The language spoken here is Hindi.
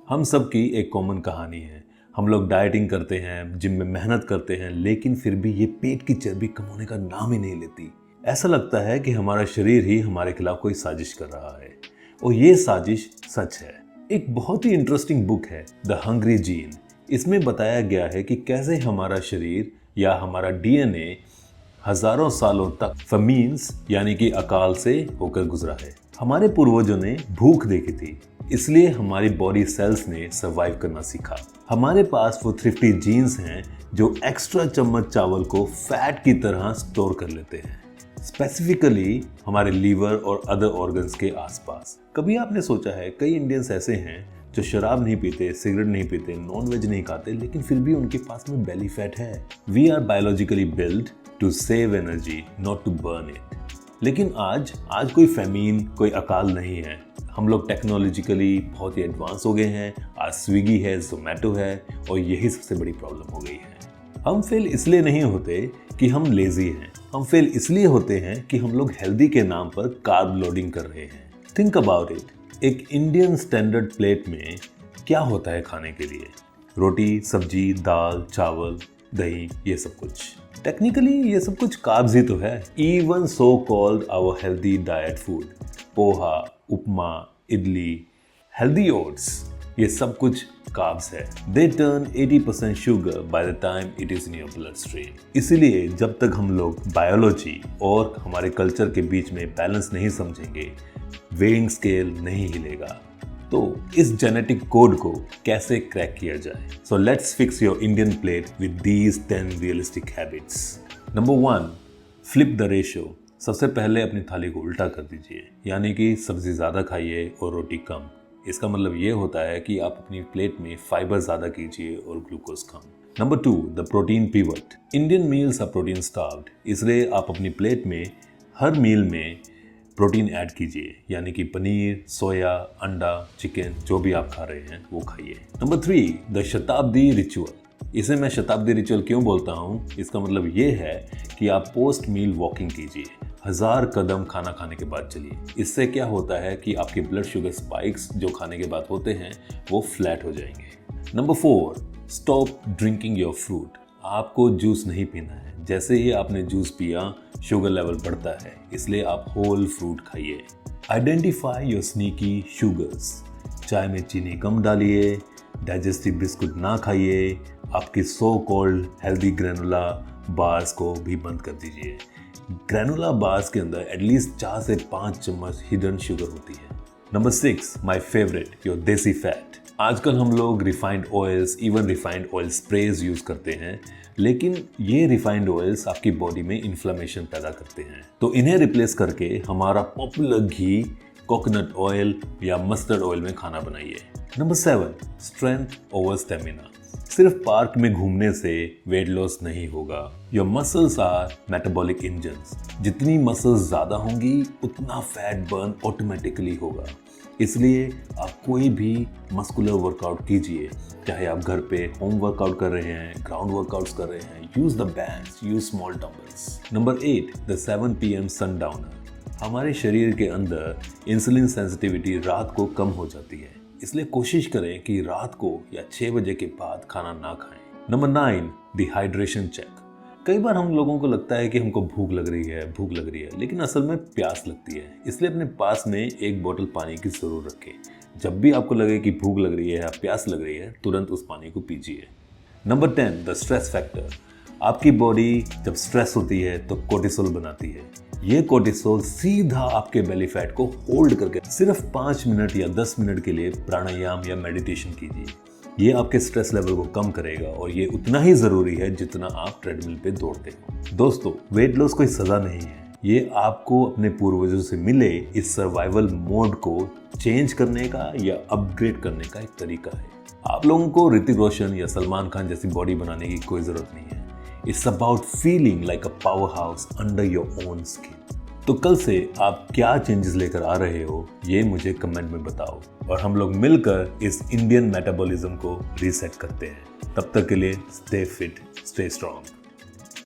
हम सब की एक कॉमन कहानी है। हम लोग डाइटिंग करते हैं, जिम में मेहनत करते हैं, लेकिन फिर भी ये पेट की चर्बी कम होने का नाम ही नहीं लेती। ऐसा लगता है कि हमारा शरीर ही हमारे खिलाफ कोई साजिश कर रहा है, और ये साजिश सच है। एक बहुत ही इंटरेस्टिंग बुक है द हंग्री जीन। इसमें बताया गया है कि कैसे हमारा शरीर या हमारा डीएनए हजारों सालों तक फमीन्स यानी कि अकाल से होकर गुजरा है। हमारे पूर्वजों ने भूख देखी थी, इसलिए हमारी बॉडी सेल्स ने सरवाइव करना सीखा। हमारे पास वो थ्रिफ्टी जीन्स हैं जो एक्स्ट्रा चम्मच चावल को फैट की तरह स्टोर कर लेते हैं, स्पेसिफिकली हमारे लीवर और अदर ऑर्गन्स के आसपास। कभी आपने सोचा है कई इंडियंस ऐसे हैं जो शराब नहीं पीते, सिगरेट नहीं पीते, नॉन वेज नहीं खाते, लेकिन फिर भी उनके पास में बेली फैट है। We are biologically build to save energy, not to burn it. लेकिन आज कोई फैमीन, कोई अकाल नहीं है। हम लोग टेक्नोलॉजिकली बहुत ही एडवांस हो गए हैं। आज स्विगी है, जोमेटो है, और यही सबसे बड़ी प्रॉब्लम हो गई है। हम फेल इसलिए नहीं होते कि हम लेजी हैं, हम फेल इसलिए होते हैं कि हम लोग हेल्दी के नाम पर कार्ब लोडिंग कर रहे हैं। थिंक अबाउट इट, एक इंडियन स्टैंडर्ड प्लेट में क्या होता है खाने के लिए? रोटी, सब्जी, दाल, चावल, दही, ये सब कुछ। टेक्निकली ये सब कुछ कार्ब्स ही तो है। Even so called our healthy diet food, poha, upma, idli, healthy oats, ये सब कुछ कार्ब्स है। They turn 80% sugar by the time it is in your blood stream. इसीलिए जब तक हम लोग बायोलॉजी और हमारे कल्चर के बीच में बैलेंस नहीं समझेंगे, वेइंग स्केल नहीं हिलेगा। तो इस जेनेटिक कोड को कैसे क्रैक किया जाए? So let's fix your Indian plate with these 10 realistic habits. Number 1, flip the ratio. सबसे पहले अपनी थाली को उल्टा कर दीजिए, यानी कि सब्जी ज़्यादा खाइए और रोटी कम। इसका मतलब ये होता है कि आप अपनी प्लेट में फाइबर ज़्यादा कीजिए और ग्लूकोज कम। Number 2, the protein pivot. Indian meals are protein starved, इसलिए आप अपनी प्लेट में हर मील में प्रोटीन ऐड कीजिए, यानी कि पनीर, सोया, अंडा, चिकन, जो भी आप खा रहे हैं वो खाइए। नंबर 3, द शताब्दी रिचुअल। इसे मैं शताब्दी रिचुअल क्यों बोलता हूँ? इसका मतलब ये है कि आप पोस्ट मील वॉकिंग कीजिए, 1000 कदम खाना खाने के बाद चलिए। इससे क्या होता है कि आपके ब्लड शुगर स्पाइक्स जो खाने के बाद होते हैं वो फ्लैट हो जाएंगे। Number 4, stop drinking your fruit. आपको जूस नहीं पीना है। जैसे ही आपने जूस पिया, शुगर लेवल बढ़ता है, इसलिए आप होल फ्रूट खाइए। Identify your sneaky sugars. चाय में चीनी कम डालिए, डाइजेस्टिव बिस्कुट ना खाइए, आपकी सो कॉल्ड हेल्दी ग्रेनुला बार्स को भी बंद कर दीजिए। ग्रेनुला बार्स के अंदर एटलीस्ट 4 से 5 चम्मच हिडन शुगर होती है। नंबर 6, माई फेवरेट, योर देसी फैट। आजकल हम लोग refined oils, even refined oil sprays use करते हैं, लेकिन ये रिफाइंड ऑयल्स आपकी बॉडी में इन्फ्लेमेशन पैदा करते हैं। तो इन्हें रिप्लेस करके हमारा पॉपुलर घी, कोकोनट ऑयल या मस्टर्ड ऑयल में खाना बनाइए। Number 7, strength over stamina. सिर्फ पार्क में घूमने से वेट लॉस नहीं होगा। Your muscles our metabolic engines. जितनी मसल्स ज्यादा होंगी उतना फैट बर्न ऑटोमेटिकली होगा। इसलिए आप कोई भी मस्कुलर वर्कआउट कीजिए, चाहे आप घर पे होम वर्कआउट कर रहे हैं, ग्राउंड वर्कआउट्स कर रहे हैं, use the bands, use small dumbbells. Number 8, the 7 PM sundowner. हमारे शरीर के अंदर इंसुलिन सेंसिटिविटी रात को कम हो जाती है, इसलिए कोशिश करें कि रात को या 6 बजे के बाद खाना ना खाएं। Number 9, the hydration check. कई बार हम लोगों को लगता है कि हमको भूख लग रही है, लेकिन असल में प्यास लगती है। इसलिए अपने पास में एक बोतल पानी की जरूर रखें। जब भी आपको लगे कि भूख लग रही है या प्यास लग रही है, तुरंत उस पानी को पीजिए। Number 10, the stress factor. आपकी बॉडी जब स्ट्रेस होती है तो कोर्टिसोल बनाती है। ये कोर्टिसोल सीधा आपके बेली फैट को होल्ड करके सिर्फ 5 मिनट या 10 मिनट के लिए प्राणायाम या मेडिटेशन कीजिए। ये आपके स्ट्रेस लेवल को कम करेगा, और ये उतना ही जरूरी है जितना आप ट्रेडमिल पे दौड़ते हो। दोस्तों, वेट लॉस कोई सजा नहीं है, ये आपको अपने पूर्वजों से मिले इस सर्वाइवल मोड को चेंज करने का या अपग्रेड करने का एक तरीका है। आप लोगों को ऋतिक रोशन या सलमान खान जैसी बॉडी बनाने की कोई जरूरत नहीं है। It's about feeling like a power house under your own skin. तो कल से आप क्या चेंजेस लेकर आ रहे हो, ये मुझे कमेंट में बताओ, और हम लोग मिलकर इस इंडियन मेटाबॉलिज्म को रीसेट करते हैं। तब तक के लिए स्टे फिट, स्टे स्ट्रांग।